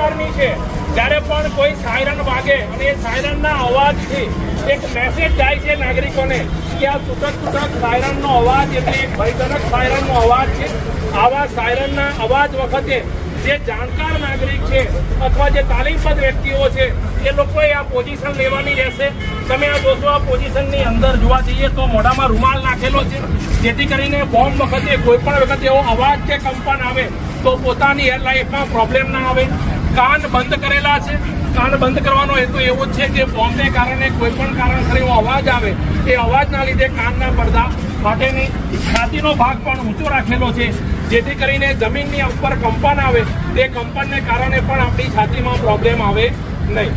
પ્રકારની છે, જ્યારે પણ કોઈ સાયરન વાગે અને એ સાયરનના અવાજથી એક મેસેજ જાય છે નાગરિકોને કે આ તૂટક સાયરનનો અવાજ એટલે એક ભયજનક સાયરનનો અવાજ છે. આવા સાયરનના અવાજ વખતે જે જાણકાર નાગરિક છે અથવા જે તાલીમબદ્ધ વ્યક્તિઓ છે એ લોકોએ આ પોઝિશન લેવાની રહેશે. તમે આ જોશો, આ પોઝિશનની અંદર જોવા જઈએ તો મોઢામાં રૂમાલ નાખેલો છે, જેથી કરીને બોમ્બ વખતે કોઈ પણ વખતે એવો અવાજ કે કંપન આવે તો પોતાની લાઈફમાં પ્રોબ્લેમ ના આવે. કાન બંધ કરેલા છે. કાન બંધ કરવાનો હેતુ એવો જ છે કે બોમ્બને કારણે કોઈ પણ કારણસર એવો અવાજ આવે, એ અવાજના લીધે કાનના પડદા માટેની છાતીનો ભાગ પણ ઊંચો રાખેલો છે, જેથી કરીને જમીનની ઉપર કંપન આવે તે કંપનને કારણે પણ આપણી છાતીમાં પ્રોબ્લેમ આવે નહીં.